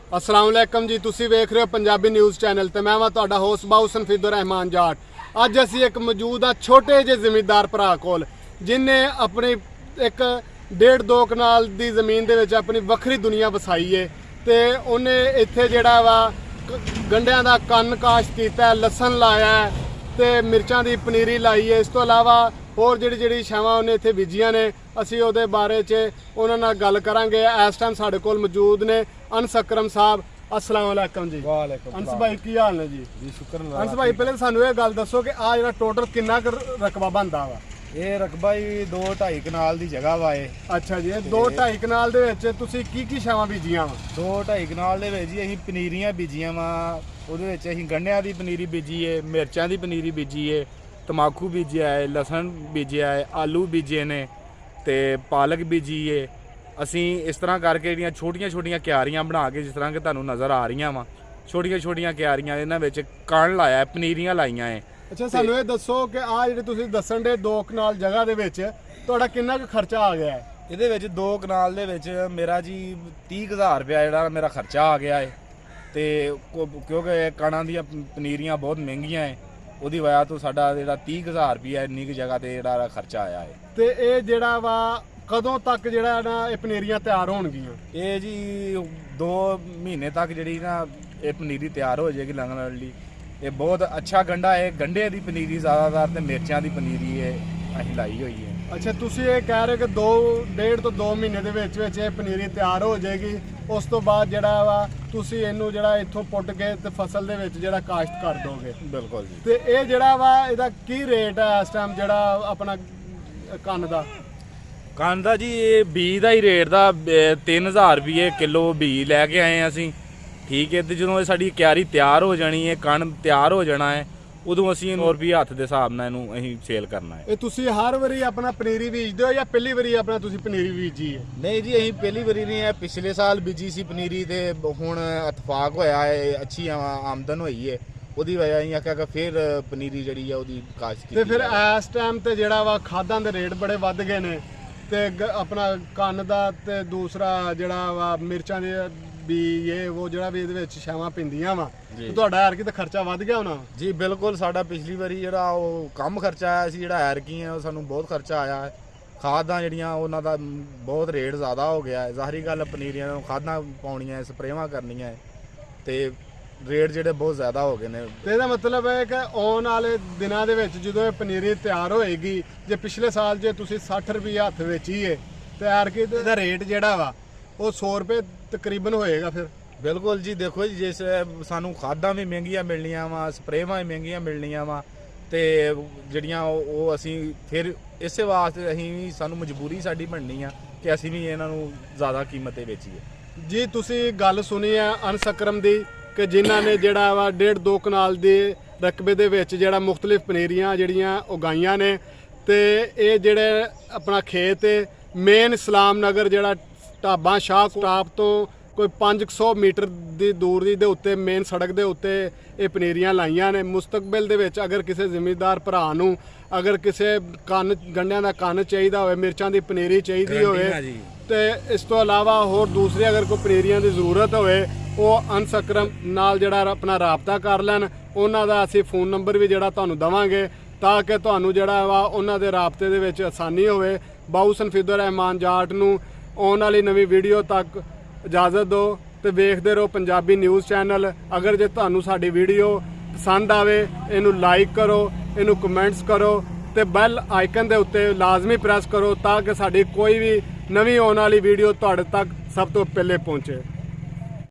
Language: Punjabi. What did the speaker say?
अस्सलाम वालेकुम जी, तुसी वेख रहे हो पंजाबी न्यूज़ चैनल ते मैं वां तुहाडा होस्ट बाउसन फिदो रहमान जाट। अज असी एक मौजूद आ छोटे जे ज़मींदार भरा कोल जिन्हें अपनी एक 1.5-2 कनाल दी ज़मीन दे विच अपनी वखरी दुनिया वसाई है ते उन्हें इत्थे जिहड़ा वा गंढियां दा कन्न काश्त कीता है, लसन लाया है ते मिर्चां दी पनीरी लाई है। इस तो इलावा होर जिहड़ी शावां उन्हें इत्थे बीजियां ने, असी उहदे बारे च उन्हां नाल गल करांगे। इस टाइम साडे कोल मौजूद ने अनस अकरम साहब। अस्सलाम वालेकुम जी। वालेकुम अनस भाई की हाल ने जी? जी शुक्र अनस भाई पहले सानू ये गल दसो कि आ जिहड़ा टोटल किन्ना रकबा बनदा वा? ये रकबा ही 2-2.5 कनाल दी जगह वा। अच्छा जी, 2-2.5 कनाल दे विच तुसी की शावां बीजियां वा? 2-2.5 कनाल दे विच जी असीं पनीरियां बीजियां वा। ਉਹਦੇ ਵਿੱਚ ਅਸੀਂ ਗੰਢਿਆਂ ਦੀ ਪਨੀਰੀ ਬੀਜੀ ਏ, ਮਿਰਚਾਂ ਦੀ ਪਨੀਰੀ ਬੀਜੀ ਏ, ਤਮਾਕੂ ਬੀਜਿਆ ਏ, ਲਸਣ ਬੀਜਿਆ ਏ, ਆਲੂ ਬੀਜੇ ਨੇ ਤੇ ਪਾਲਕ ਬੀਜੀ ਏ। ਅਸੀਂ ਇਸ ਤਰ੍ਹਾਂ ਕਰਕੇ ਜਿਹੜੀਆਂ ਛੋਟੀਆਂ ਕਿਆਰੀਆਂ ਬਣਾ ਕੇ, ਜਿਸ ਤਰ੍ਹਾਂ ਕਿ ਤੁਹਾਨੂੰ ਨਜ਼ਰ ਆ ਰਹੀਆਂ ਵਾ, ਛੋਟੀਆਂ ਕਿਆਰੀਆਂ ਇਹਨਾਂ ਵਿੱਚ ਕਣ ਲਾਇਆ, ਪਨੀਰੀਆਂ ਲਾਈਆਂ ਏ। ਅੱਛਾ, ਸਾਨੂੰ ਇਹ ਦੱਸੋ ਕਿ ਆ ਜਿਹੜੇ ਤੁਸੀਂ ਦੱਸਣ ਦੇ 2 ਕਨਾਲ ਜਗ੍ਹਾ ਦੇ ਵਿੱਚ ਤੁਹਾਡਾ ਕਿੰਨਾ ਕੁ ਖਰਚਾ ਆ ਗਿਆ ਹੈ? ਇਹਦੇ ਵਿੱਚ 2 ਕਨਾਲ ਦੇ ਵਿੱਚ ਮੇਰਾ ਜੀ 30,000 ਰੁਪਇਆ ਜਿਹੜਾ ਮੇਰਾ ਖਰਚਾ ਆ ਗਿਆ ਏ। ਤੇ ਕਿਉਂਕਿ ਕਣਾਂ ਦੀਆਂ ਪਨੀਰੀਆਂ ਬਹੁਤ ਮਹਿੰਗੀਆਂ ਹੈ, ਉਹਦੀ ਵਜ੍ਹਾ ਤੋਂ ਸਾਡਾ ਜਿਹੜਾ 30,000 ਰੁਪਇਆ ਇੰਨੀ ਕੁ ਜਗ੍ਹਾ ਤੇ ਜਿਹੜਾ ਖਰਚਾ ਆਇਆ ਹੈ। ਤੇ ਇਹ ਜਿਹੜਾ ਵਾ ਕਦੋਂ ਤੱਕ ਜਿਹੜਾ ਨਾ ਇਹ ਪਨੀਰੀਆਂ ਤਿਆਰ ਹੋਣਗੀਆਂ? ਇਹ ਜੀ 2 ਮਹੀਨੇ ਤੱਕ ਜਿਹੜੀ ਨਾ ਇਹ ਪਨੀਰੀ ਤਿਆਰ ਹੋ ਜਾਏਗੀ ਲੰਘਣ ਲਈ। ਇਹ ਬਹੁਤ ਅੱਛਾ ਗੰਢਾ ਹੈ, ਗੰਢੇ ਦੀ ਪਨੀਰੀ ਜ਼ਿਆਦਾਤਰ ਤੇ ਮਿਰਚਾਂ ਦੀ ਪਨੀਰੀ ਹੈ ਅਸੀਂ ਲਾਈ ਹੋਈ ਹੈ। ਅੱਛਾ, ਤੁਸੀਂ ਇਹ ਕਹਿ ਰਹੇ ਕਿ 1.5 ਤੋਂ 2 ਮਹੀਨੇ ਦੇ ਵਿੱਚ ਇਹ ਪਨੀਰੀ ਤਿਆਰ ਹੋ ਜਾਏਗੀ। ਉਸ ਤੋਂ ਬਾਅਦ ਜਿਹੜਾ ਵਾ ਤੁਸੀਂ ਇਹਨੂੰ ਜਿਹੜਾ ਇੱਥੋਂ ਪੁੱਟ ਕੇ ਤੇ ਫਸਲ ਦੇ ਵਿੱਚ ਜਿਹੜਾ ਕਾਸ਼ਤ ਕਰ ਦੋਗੇ? ਬਿਲਕੁਲ ਜੀ। ਤੇ ਇਹ ਜਿਹੜਾ ਵਾ ਇਹਦਾ ਕੀ ਰੇਟ ਹੈ ਇਸ ਟਾਈਮ ਜਿਹੜਾ ਆਪਣਾ ਕੰਨ ਦਾ ਜੀ? ਇਹ ਬੀਜ ਦਾ ਹੀ ਰੇਟ ਦਾ 3,000 ਰੁਪਏ ਕਿਲੋ ਬੀਜ ਲੈ ਕੇ ਆਏ ਅਸੀਂ, ਠੀਕ ਹੈ। ਤੇ ਜਦੋਂ ਸਾਡੀ ਕਿਆਰੀ ਤਿਆਰ ਹੋ ਜਾਣੀ ਹੈ, ਕਣ ਤਿਆਰ ਹੋ ਜਾਣਾ ਹੈ, ਉਦੋਂ ਅਸੀਂ 100 ਰੁਪਏ ਹੱਥ ਦੇ ਹਿਸਾਬ ਨਾਲ ਇਹਨੂੰ ਅਸੀਂ ਸੇਲ ਕਰਨਾ ਹੈ। ਇਹ ਤੁਸੀਂ ਹਰ ਵਾਰੀ ਆਪਣਾ ਪਨੀਰੀ ਬੀਜਦੇ ਹੋ ਜਾਂ ਪਹਿਲੀ ਵਾਰੀ ਆਪਣਾ ਤੁਸੀਂ ਪਨੀਰੀ ਬੀਜੀ ਹੈ? ਨਹੀਂ ਜੀ, ਅਸੀਂ ਪਹਿਲੀ ਵਾਰੀ ਨਹੀਂ ਹੈ, ਪਿਛਲੇ ਸਾਲ ਬੀਜੀ ਸੀ ਪਨੀਰੀ ਤੇ ਹੁਣ ਇਤਫਾਕ ਹੋਇਆ ਹੈ, ਅੱਛੀ ਆਮਦਨ ਹੋਈ ਹੈ, ਉਹਦੀ ਵਜ੍ਹਾ ਅਸੀਂ ਆਖਿਆ ਕਿ ਫਿਰ ਪਨੀਰੀ ਜਿਹੜੀ ਆ ਉਹਦੀ ਕਾਸ਼ਤ ਕੀਤੀ। ਤੇ ਫਿਰ ਇਸ ਟਾਈਮ ਤੇ ਜਿਹੜਾ ਵਾ ਖਾਦਾਂ ਦੇ ਰੇਟ ਬੜੇ ਵੱਧ ਗਏ ਨੇ ਤੇ ਆਪਣਾ ਕੰਨ ਦਾ ਤੇ ਦੂਸਰਾ ਜਿਹੜਾ ਵਾ ਮਿਰਚਾਂ ਦੇ ਵੀ ਇਹ ਉਹ ਜਿਹੜਾ ਵੀ ਇਹਦੇ ਵਿੱਚ ਛਾਵਾਂ ਪੈਂਦੀਆਂ ਵਾ, ਤੁਹਾਡਾ ਐਰਕੀ ਤਾਂ ਖਰਚਾ ਵੱਧ ਗਿਆ ਹੋਣਾ? ਜੀ ਬਿਲਕੁਲ, ਸਾਡਾ ਪਿਛਲੀ ਵਾਰੀ ਜਿਹੜਾ ਉਹ ਕਮ ਖਰਚਾ ਆਇਆ ਸੀ, ਜਿਹੜਾ ਐਰਕੀ ਹੈ ਉਹ ਸਾਨੂੰ ਬਹੁਤ ਖਰਚਾ ਆਇਆ ਹੈ। ਖਾਦਾਂ ਜਿਹੜੀਆਂ ਉਹਨਾਂ ਦਾ ਬਹੁਤ ਰੇਟ ਜ਼ਿਆਦਾ ਹੋ ਗਿਆ ਹੈ। ਜ਼ਾਹਰੀ ਗੱਲ, ਪਨੀਰੀਆਂ ਨੂੰ ਖਾਦਾਂ ਪਾਉਣੀਆਂ, ਸਪਰੇਵਾਂ ਕਰਨੀਆਂ ਤੇ ਰੇਟ ਜਿਹੜੇ ਬਹੁਤ ਜ਼ਿਆਦਾ ਹੋ ਗਏ ਨੇ। ਤੇ ਇਹਦਾ ਮਤਲਬ ਹੈ ਕਿ ਆਉਣ ਵਾਲੇ ਦਿਨਾਂ ਦੇ ਵਿੱਚ ਜਦੋਂ ਇਹ ਪਨੀਰੀ ਤਿਆਰ ਹੋਏਗੀ, ਜੇ ਪਿਛਲੇ ਸਾਲ ਜੇ ਤੁਸੀਂ 60 ਰੁਪਏ ਹੱਥ ਵੇਚੀਏ ਤੇ ਐਰਕੀ ਦਾ ਰੇਟ ਜਿਹੜਾ ਵਾ ਉਹ 100 ਰੁਪਏ ਤਕਰੀਬਨ ਹੋਏਗਾ ਫਿਰ? ਬਿਲਕੁਲ ਜੀ। ਦੇਖੋ ਜੀ, ਜਿਸ ਸਾਨੂੰ ਖਾਦਾਂ ਵੀ ਮਹਿੰਗੀਆਂ ਮਿਲਣੀਆਂ ਵਾ, ਸਪਰੇਵਾਂ ਵੀ ਮਹਿੰਗੀਆਂ ਮਿਲਣੀਆਂ ਵਾ, ਤੇ ਜਿਹੜੀਆਂ ਉਹ ਅਸੀਂ ਫਿਰ ਇਸੇ ਵਾਸਤੇ ਅਸੀਂ ਸਾਨੂੰ ਮਜਬੂਰੀ ਸਾਡੀ ਬਣਨੀ ਆ ਕਿ ਅਸੀਂ ਵੀ ਇਹਨਾਂ ਨੂੰ ਜ਼ਿਆਦਾ ਕੀਮਤ ਤੇ ਵੇਚੀਏ। ਜੀ, ਤੁਸੀਂ ਗੱਲ ਸੁਣੀ ਆ ਅਨਸ ਅਕਰਮ ਦੀ ਕਿ ਜਿਨ੍ਹਾਂ ਨੇ ਜਿਹੜਾ ਵਾ 1.5-2 ਕਨਾਲ ਦੇ ਰਕਬੇ ਦੇ ਵਿੱਚ ਜਿਹੜਾ ਮੁਖਤਲਿਫ ਪਨੀਰੀਆਂ ਜਿਹੜੀਆਂ ਉਗਾਈਆਂ ਨੇ ਤੇ ਇਹ ਜਿਹੜੇ ਆਪਣਾ ਖੇਤ ਮੇਨ ਇਸਲਾਮ ਨਗਰ ਜਿਹੜਾ ਢਾਬਾ ਸ਼ਾਹ ਸਟਾਪ ਤੋਂ ਕੋਈ 500 ਮੀਟਰ ਦੀ ਦੂਰੀ ਦੇ ਉੱਤੇ ਮੇਨ ਸੜਕ ਦੇ ਉੱਤੇ ਇਹ ਪਨੀਰੀਆਂ ਲਾਈਆਂ ਨੇ। ਮੁਸਤਕਬਲ ਦੇ ਵਿੱਚ ਅਗਰ ਕਿਸੇ ਜ਼ਿਮੀਂਦਾਰ ਭਰਾ ਨੂੰ ਅਗਰ ਕਿਸੇ ਗੰਢਿਆਂ ਦਾ ਕੰਨ ਚਾਹੀਦਾ ਹੋਵੇ, ਮਿਰਚਾਂ ਦੀ ਪਨੀਰੀ ਚਾਹੀਦੀ ਹੋਵੇ ਤੇ ਇਸ ਤੋਂ ਇਲਾਵਾ ਹੋਰ ਦੂਸਰੀ ਅਗਰ ਕੋਈ ਪਨੀਰੀਆਂ ਦੀ ਜ਼ਰੂਰਤ ਹੋਵੇ, ਉਹ ਅਨਸ ਅਕਰਮ ਨਾਲ ਜਿਹੜਾ ਆਪਣਾ ਰਾਬਤਾ ਕਰ ਲੈਣ। ਉਹਨਾਂ ਦਾ ਅਸੀਂ ਫ਼ੋਨ ਨੰਬਰ ਵੀ ਜਿਹੜਾ ਤੁਹਾਨੂੰ ਦੇਵਾਂਗੇ ਤਾਂ ਕਿ ਤੁਹਾਨੂੰ ਜਿਹੜਾ ਵਾ ਉਹਨਾਂ ਦੇ ਰਾਬਤੇ ਦੇ ਵਿੱਚ ਆਸਾਨੀ ਹੋਵੇ। ਬਾਉਸਨ ਫਿਦੋ ਰਹਿਮਾਨ ਜਾਟ ਨੂੰ ਆਉਣ ਵਾਲੀ ਨਵੀਂ ਵੀਡੀਓ ਤੱਕ ਇਜਾਜ਼ਤ ਦਿਓ ਤੇ ਵੇਖਦੇ ਰਹੋ ਪੰਜਾਬੀ ਨਿਊਜ਼ ਚੈਨਲ। ਅਗਰ ਜੇ ਤੁਹਾਨੂੰ ਸਾਡੀ ਵੀਡੀਓ ਪਸੰਦ ਆਵੇ, ਇਹਨੂੰ ਲਾਈਕ ਕਰੋ, ਇਹਨੂੰ ਕਮੈਂਟਸ ਕਰੋ ਤੇ ਬੈਲ ਆਈਕਨ ਦੇ ਉੱਤੇ ਲਾਜ਼ਮੀ ਪ੍ਰੈਸ ਕਰੋ ਤਾਂ ਕਿ ਸਾਡੀ ਕੋਈ ਵੀ ਨਵੀਂ ਆਉਣ ਵਾਲੀ ਵੀਡੀਓ ਤੁਹਾਡੇ ਤੱਕ ਸਭ ਤੋਂ ਪਹਿਲੇ ਪਹੁੰਚੇ।